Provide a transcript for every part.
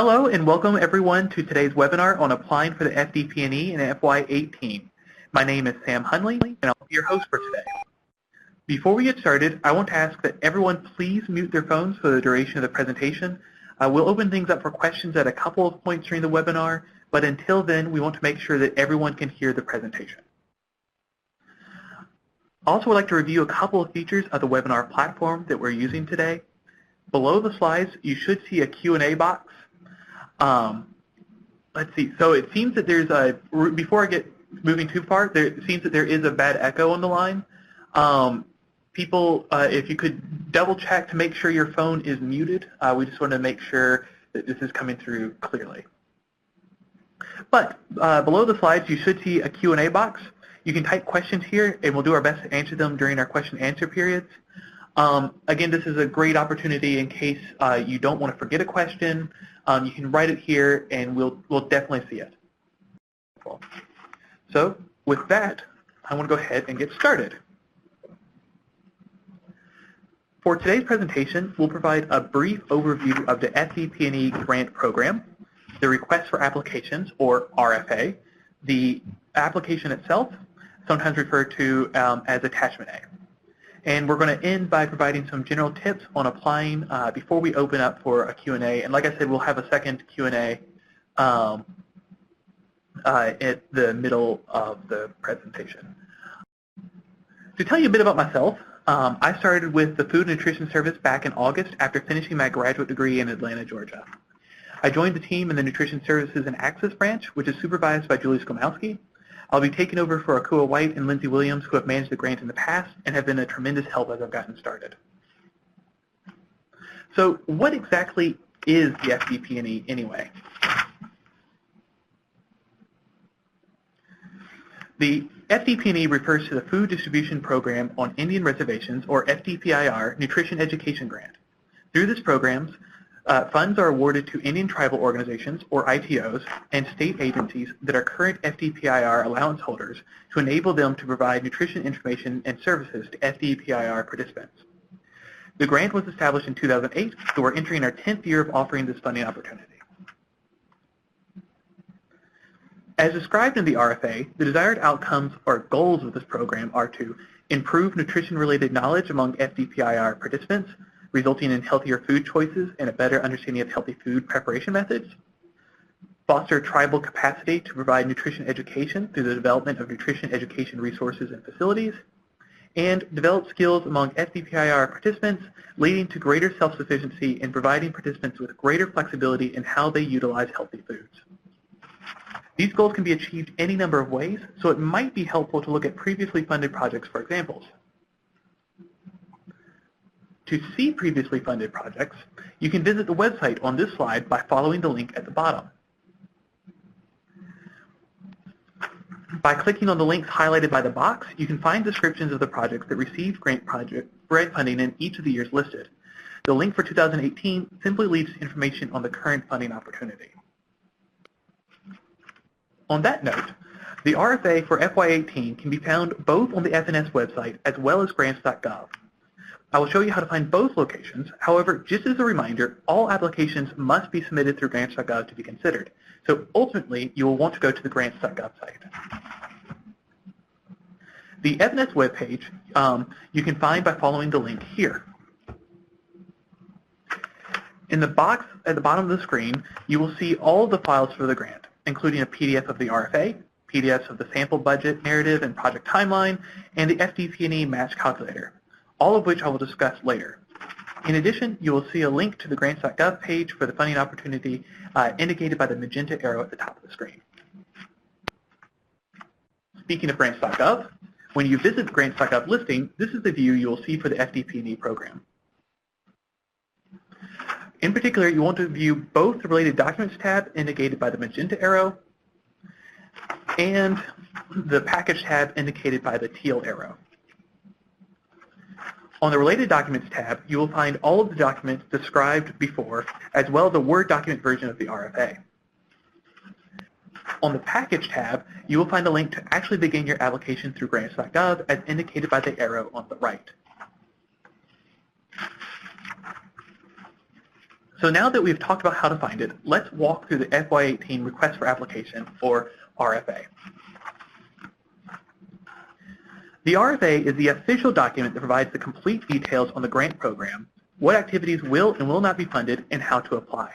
Hello and welcome everyone to today's webinar on applying for the FDPIR in FY18. My name is Sam Hunley and I'll be your host for today. Before we get started, I want to ask that everyone please mute their phones for the duration of the presentation. We'll open things up for questions at a couple of points during the webinar, but until then, we want to make sure that everyone can hear the presentation. Also, I'd like to review a couple of features of the webinar platform that we're using today. Below the slides, you should see a Q&A box. Let's see, so it seems that there's a, before I get moving too far, it seems that there is a bad echo on the line. People, if you could double check to make sure your phone is muted, we just want to make sure that this is coming through clearly. But below the slides, you should see a Q&A box. You can type questions here and we'll do our best to answer them during our question and answer periods. Again, this is a great opportunity in case you don't want to forget a question. You can write it here and we'll definitely see it. So with that, I want to go ahead and get started. For today's presentation, we'll provide a brief overview of the FDPIR grant program, the request for applications, or RFA, the application itself, sometimes referred to as Attachment A. And we're going to end by providing some general tips on applying before we open up for a Q&A. And like I said, we'll have a second Q&A at the middle of the presentation. To tell you a bit about myself, I started with the Food and Nutrition Service back in August after finishing my graduate degree in Atlanta, Georgia. I joined the team in the Nutrition Services and Access branch, which is supervised by Julie Skomowski. I'll be taking over for Akua White and Lindsay Williams, who have managed the grant in the past and have been a tremendous help as I've gotten started. So what exactly is the FDPIR anyway? The FDPIR refers to the Food Distribution Program on Indian Reservations, or FDPIR, Nutrition Education Grant. Through this program, funds are awarded to Indian tribal organizations, or ITOs, and state agencies that are current FDPIR allowance holders to enable them to provide nutrition information and services to FDPIR participants. The grant was established in 2008, so we're entering our 10th year of offering this funding opportunity. As described in the RFA, the desired outcomes or goals of this program are to improve nutrition-related knowledge among FDPIR participants, resulting in healthier food choices and a better understanding of healthy food preparation methods, foster tribal capacity to provide nutrition education through the development of nutrition education resources and facilities, and develop skills among FDPIR participants, leading to greater self-sufficiency and providing participants with greater flexibility in how they utilize healthy foods. These goals can be achieved any number of ways, so it might be helpful to look at previously funded projects for examples. To see previously funded projects, you can visit the website on this slide by following the link at the bottom. By clicking on the links highlighted by the box, you can find descriptions of the projects that received grant funding in each of the years listed. The link for 2018 simply leaves information on the current funding opportunity. On that note, the RFA for FY18 can be found both on the FNS website as well as grants.gov. I will show you how to find both locations. However, just as a reminder, all applications must be submitted through grants.gov to be considered. So ultimately, you will want to go to the grants.gov site. The FNS webpage you can find by following the link here. In the box at the bottom of the screen, you will see all of the files for the grant, including a PDF of the RFA, PDFs of the sample budget narrative and project timeline, and the FDPIR match calculator, all of which I will discuss later. In addition, you will see a link to the grants.gov page for the funding opportunity indicated by the magenta arrow at the top of the screen. Speaking of grants.gov, when you visit the grants.gov listing, this is the view you will see for the FDPIR program. In particular, you want to view both the Related Documents tab indicated by the magenta arrow and the Package tab indicated by the teal arrow. On the Related Documents tab, you will find all of the documents described before, as well as a Word document version of the RFA. On the Package tab, you will find a link to actually begin your application through grants.gov as indicated by the arrow on the right. So now that we've talked about how to find it, let's walk through the FY18 Request for Application, or RFA. The RFA is the official document that provides the complete details on the grant program, what activities will and will not be funded, and how to apply.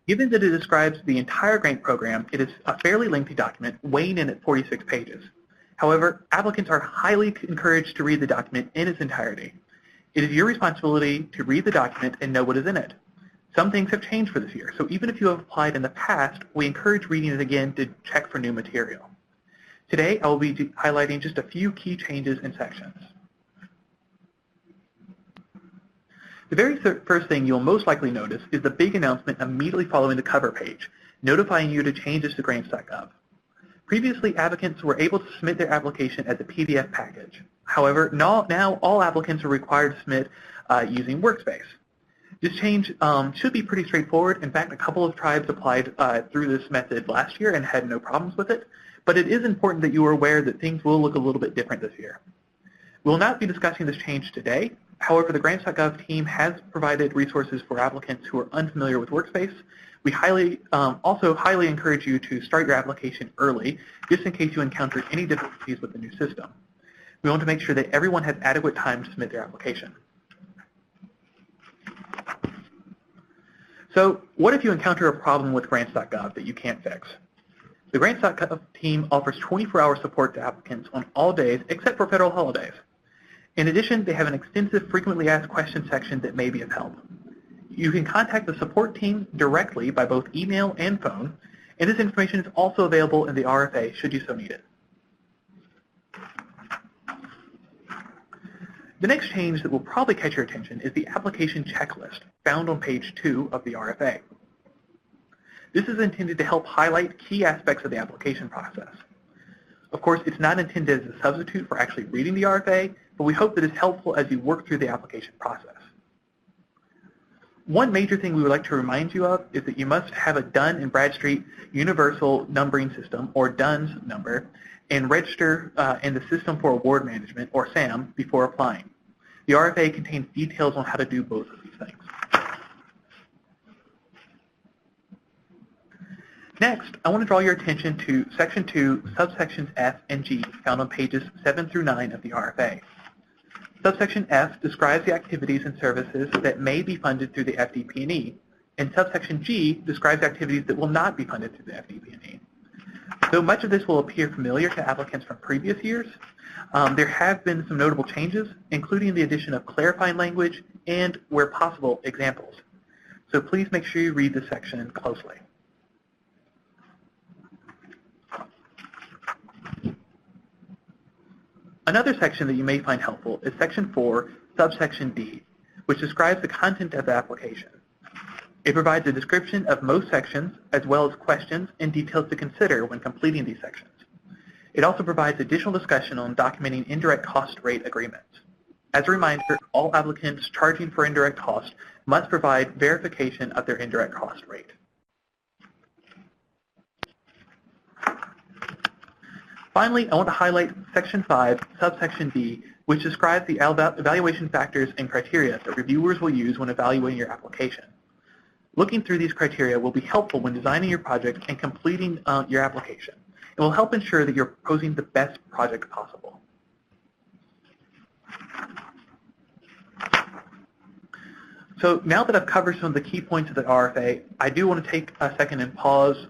Given that it describes the entire grant program, it is a fairly lengthy document, weighing in at 46 pages. However, applicants are highly encouraged to read the document in its entirety. It is your responsibility to read the document and know what is in it. Some things have changed for this year, so even if you have applied in the past, we encourage reading it again to check for new material. Today, I will be highlighting just a few key changes in sections. The very first thing you'll most likely notice is the big announcement immediately following the cover page, notifying you to change this to grants.gov. Previously, applicants were able to submit their application as a PDF package. However, now all applicants are required to submit using Workspace. This change should be pretty straightforward. In fact, a couple of tribes applied through this method last year and had no problems with it. But it is important that you are aware that things will look a little bit different this year. We will not be discussing this change today. However, the grants.gov team has provided resources for applicants who are unfamiliar with Workspace. We also highly encourage you to start your application early, just in case you encounter any difficulties with the new system. We want to make sure that everyone has adequate time to submit their application. So what if you encounter a problem with grants.gov that you can't fix? The grants.gov team offers 24-hour support to applicants on all days except for federal holidays. In addition, they have an extensive frequently asked questions section that may be of help. You can contact the support team directly by both email and phone, and this information is also available in the RFA should you so need it. The next change that will probably catch your attention is the application checklist found on page 2 of the RFA. This is intended to help highlight key aspects of the application process. Of course, it's not intended as a substitute for actually reading the RFA, but we hope that it's helpful as you work through the application process. One major thing we would like to remind you of is that you must have a Dun & Bradstreet Universal Numbering System, or DUNS number, and register in the System for Award Management, or SAM, before applying. The RFA contains details on how to do both of these things. Next, I want to draw your attention to Section 2, subsections F and G, found on pages 7 through 9 of the RFA. Subsection F describes the activities and services that may be funded through the FDPIR, and subsection G describes activities that will not be funded through the FDPIR. Though much of this will appear familiar to applicants from previous years, there have been some notable changes, including the addition of clarifying language and, where possible, examples. So please make sure you read this section closely. Another section that you may find helpful is Section 4, subsection D, which describes the content of the application. It provides a description of most sections, as well as questions and details to consider when completing these sections. It also provides additional discussion on documenting indirect cost rate agreements. As a reminder, all applicants charging for indirect cost must provide verification of their indirect cost rate. Finally, I want to highlight Section 5, subsection D, which describes the evaluation factors and criteria that reviewers will use when evaluating your application. Looking through these criteria will be helpful when designing your project and completing your application. It will help ensure that you're proposing the best project possible. So now that I've covered some of the key points of the RFA, I do want to take a second and pause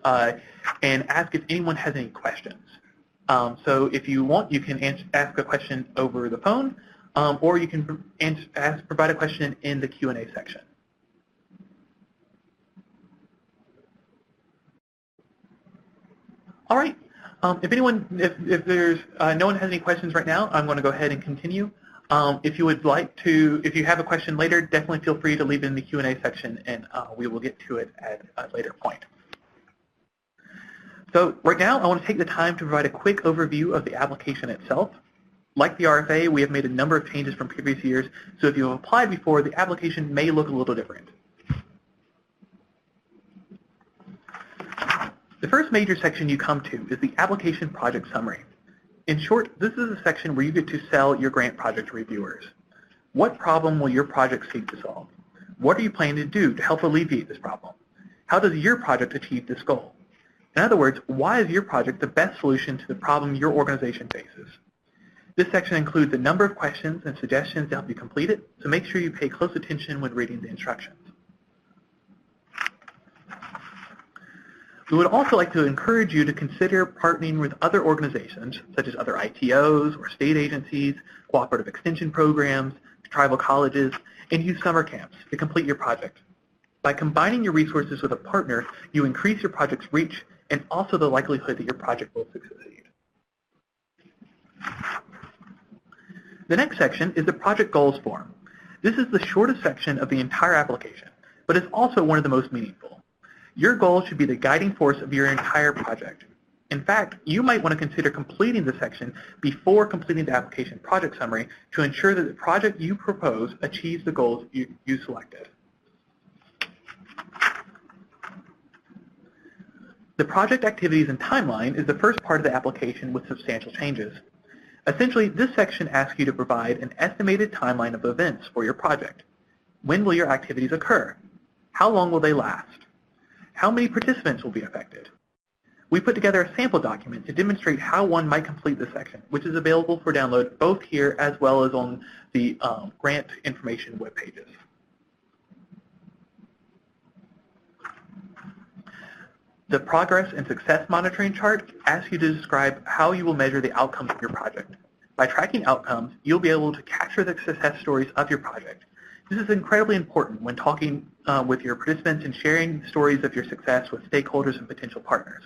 and ask if anyone has any questions. So if you want, you can ask a question over the phone, or you can provide a question in the Q&A section. All right. If there's no one has any questions right now, I'm going to go ahead and continue. If you would like to, if you have a question later, definitely feel free to leave it in the Q&A section, and we will get to it at a later point. So right now, I want to take the time to provide a quick overview of the application itself. Like the RFA, we have made a number of changes from previous years, so if you have applied before, the application may look a little different. The first major section you come to is the application project summary. In short, this is a section where you get to sell your grant project to reviewers. What problem will your project seek to solve? What are you planning to do to help alleviate this problem? How does your project achieve this goal? In other words, why is your project the best solution to the problem your organization faces? This section includes a number of questions and suggestions to help you complete it, so make sure you pay close attention when reading the instructions. We would also like to encourage you to consider partnering with other organizations, such as other ITOs or state agencies, cooperative extension programs, tribal colleges, and use summer camps to complete your project. By combining your resources with a partner, you increase your project's reach and also the likelihood that your project will succeed. The next section is the project goals form. This is the shortest section of the entire application, but it's also one of the most meaningful. Your goal should be the guiding force of your entire project. In fact, you might want to consider completing this section before completing the application project summary to ensure that the project you propose achieves the goals you selected. The project activities and timeline is the first part of the application with substantial changes. Essentially, this section asks you to provide an estimated timeline of events for your project. When will your activities occur? How long will they last? How many participants will be affected? We put together a sample document to demonstrate how one might complete this section, which is available for download both here as well as on the grant information web pages. The progress and success monitoring chart asks you to describe how you will measure the outcomes of your project. By tracking outcomes, you'll be able to capture the success stories of your project. This is incredibly important when talking with your participants and sharing stories of your success with stakeholders and potential partners.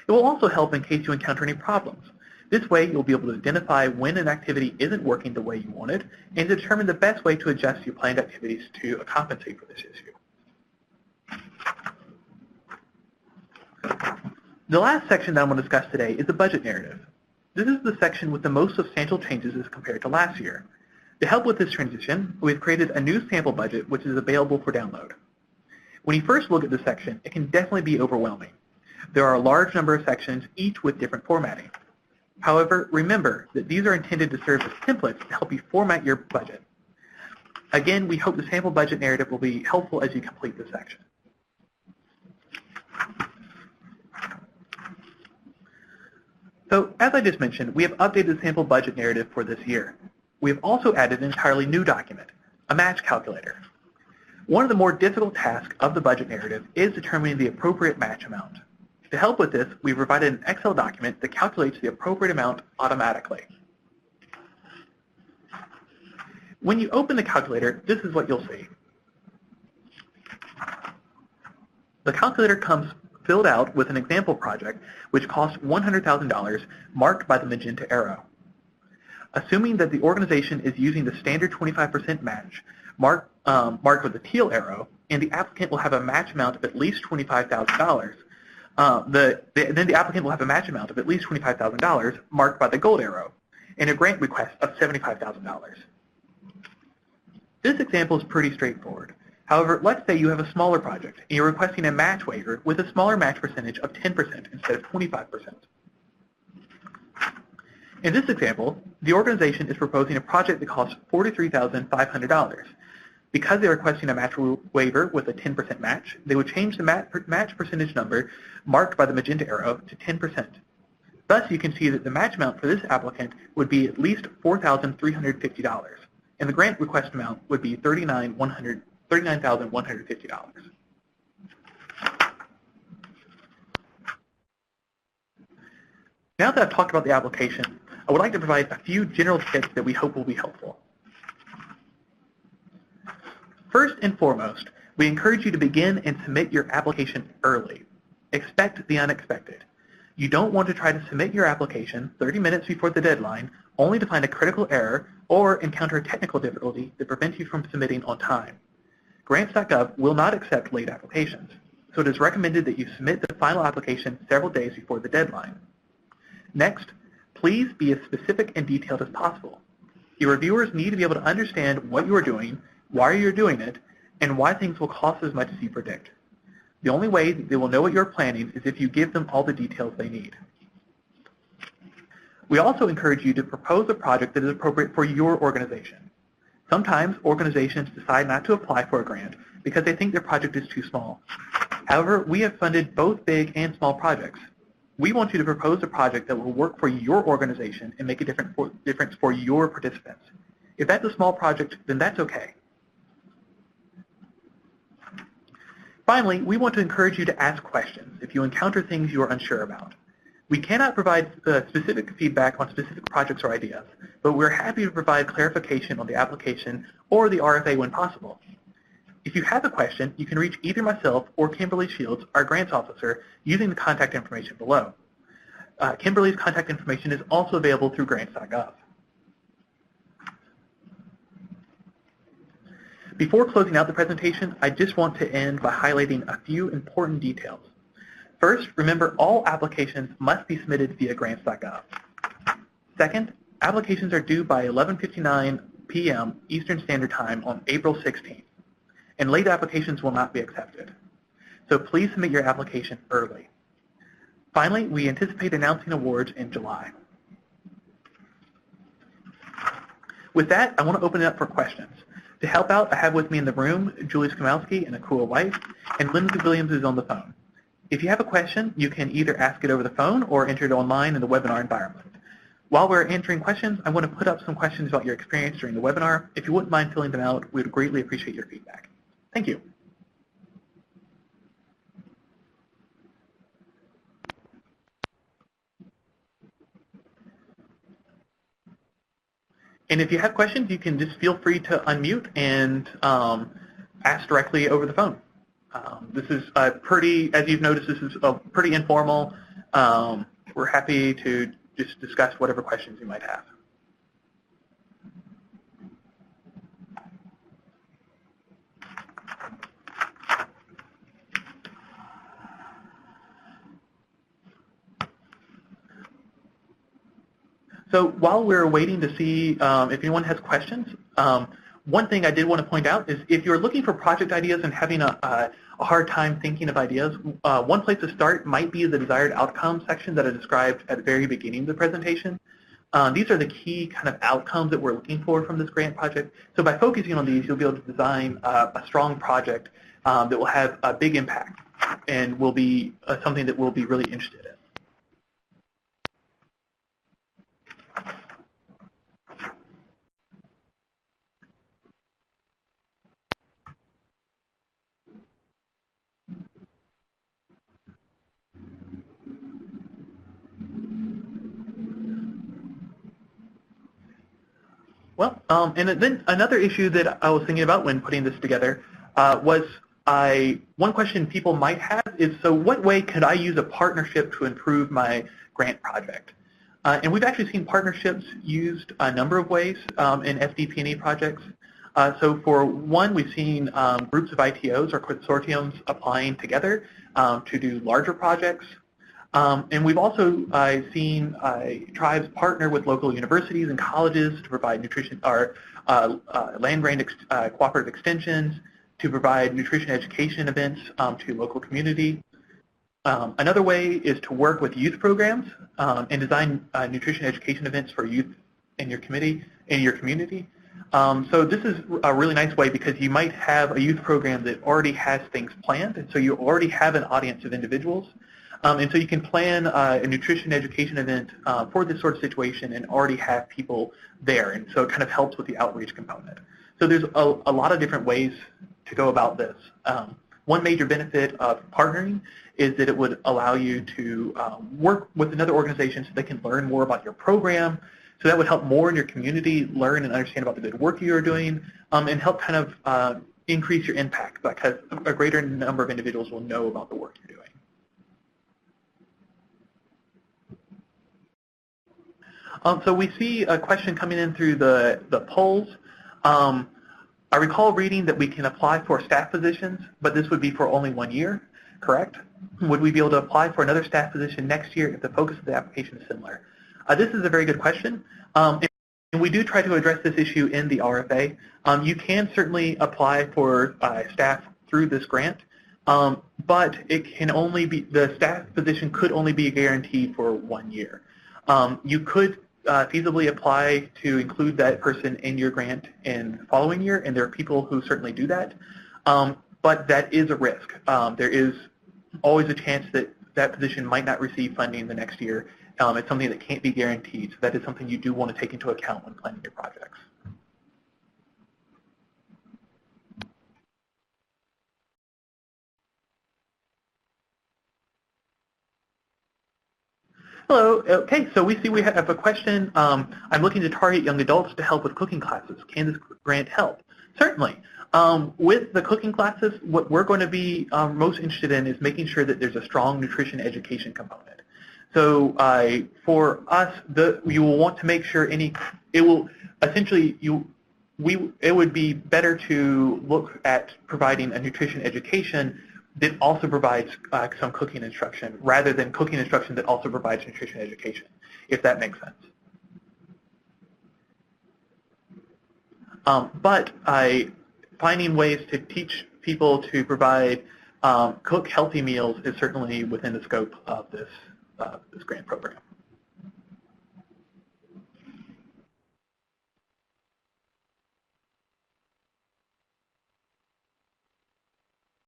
It will also help in case you encounter any problems. This way, you'll be able to identify when an activity isn't working the way you wanted and determine the best way to adjust your planned activities to compensate for this issue. The last section that I'm going to discuss today is the budget narrative. This is the section with the most substantial changes as compared to last year. To help with this transition, we've created a new sample budget which is available for download. When you first look at this section, it can definitely be overwhelming. There are a large number of sections, each with different formatting. However, remember that these are intended to serve as templates to help you format your budget. Again, we hope the sample budget narrative will be helpful as you complete this section. So, as I just mentioned, we have updated the sample budget narrative for this year. We have also added an entirely new document, a match calculator. One of the more difficult tasks of the budget narrative is determining the appropriate match amount. To help with this, we provided an Excel document that calculates the appropriate amount automatically. When you open the calculator, this is what you'll see. The calculator comes filled out with an example project which costs $100,000 marked by the magenta arrow. Assuming that the organization is using the standard 25% match marked with the teal arrow, and the applicant will have a match amount of at least $25,000, then the applicant will have a match amount of at least $25,000 marked by the gold arrow, and a grant request of $75,000. This example is pretty straightforward. However, let's say you have a smaller project and you're requesting a match waiver with a smaller match percentage of 10% instead of 25%. In this example, the organization is proposing a project that costs $43,500. Because they are requesting a match waiver with a 10% match, they would change the match percentage number marked by the magenta arrow to 10%. Thus, you can see that the match amount for this applicant would be at least $4,350, and the grant request amount would be $39,150. Now that I've talked about the application, I would like to provide a few general tips that we hope will be helpful. First and foremost, we encourage you to begin and submit your application early. Expect the unexpected. You don't want to try to submit your application 30 minutes before the deadline only to find a critical error or encounter a technical difficulty that prevents you from submitting on time. Grants.gov will not accept late applications, so it is recommended that you submit the final application several days before the deadline. Next, please be as specific and detailed as possible. Your reviewers need to be able to understand what you are doing, why you're doing it, and why things will cost as much as you predict. The only way that they will know what you're planning is if you give them all the details they need. We also encourage you to propose a project that is appropriate for your organization. Sometimes organizations decide not to apply for a grant because they think their project is too small. However, we have funded both big and small projects. We want you to propose a project that will work for your organization and make a difference for your participants. If that's a small project, then that's okay. Finally, we want to encourage you to ask questions if you encounter things you are unsure about. We cannot provide specific feedback on specific projects or ideas, but we're happy to provide clarification on the application or the RFA when possible. If you have a question, you can reach either myself or Kimberly Shields, our grants officer, using the contact information below. Kimberly's contact information is also available through grants.gov. Before closing out the presentation, I just want to end by highlighting a few important details. First, remember all applications must be submitted via grants.gov. Second, applications are due by 11:59 p.m. Eastern Standard Time on April 16th, and late applications will not be accepted. So please submit your application early. Finally, we anticipate announcing awards in July. With that, I want to open it up for questions. To help out, I have with me in the room Julie Skamowski and Akua White, and Lindsay Williams is on the phone. If you have a question, you can either ask it over the phone or enter it online in the webinar environment. While we're answering questions, I want to put up some questions about your experience during the webinar. If you wouldn't mind filling them out, we would greatly appreciate your feedback. Thank you. And if you have questions, you can just feel free to unmute and ask directly over the phone. This is as you've noticed, this is pretty informal. We're happy to just discuss whatever questions you might have. So while we're waiting to see if anyone has questions, one thing I did want to point out is if you're looking for project ideas and having a hard time thinking of ideas, one place to start might be the desired outcome section that I described at the very beginning of the presentation. These are the key kind of outcomes that we're looking for from this grant project. So by focusing on these, you'll be able to design a strong project that will have a big impact and will be something that we'll be really interested in. Well, and then another issue that I was thinking about when putting this together was one question people might have is, so what way could I use a partnership to improve my grant project? And we've actually seen partnerships used a number of ways in FDPIR projects. So for one, we've seen groups of ITOs or consortiums applying together to do larger projects. And we've also seen tribes partner with local universities and colleges to provide nutrition or land-grant cooperative extensions, to provide nutrition education events to local community. Another way is to work with youth programs and design nutrition education events for youth in your community. So this is a really nice way because you might have a youth program that already has things planned, and so you already have an audience of individuals. And so you can plan a nutrition education event for this sort of situation and already have people there, and so it kind of helps with the outreach component. So there's a lot of different ways to go about this. One major benefit of partnering is that it would allow you to work with another organization so they can learn more about your program. So that would help more in your community learn and understand about the good work you're doing, and help kind of increase your impact because a greater number of individuals will know about the work you're doing. So we see a question coming in through the polls. I recall reading that we can apply for staff positions, but this would be for only 1 year, correct? Would we be able to apply for another staff position next year if the focus of the application is similar? This is a very good question. And we do try to address this issue in the RFA. You can certainly apply for staff through this grant, but it can only be, the staff position could only be guaranteed for 1 year. You could feasibly apply to include that person in your grant in the following year, and there are people who certainly do that. But that is a risk. There is always a chance that that position might not receive funding the next year. It's something that can't be guaranteed, so that is something you do want to take into account when planning your projects. Hello. Okay, so we see we have a question. I'm looking to target young adults to help with cooking classes. Can this grant help? Certainly. With the cooking classes, what we're going to be most interested in is making sure that there's a strong nutrition education component. So for us, you will want to make sure it would be better to look at providing a nutrition education that also provides some cooking instruction rather than cooking instruction that also provides nutrition education, if that makes sense. But finding ways to teach people to provide cook healthy meals is certainly within the scope of this grant program.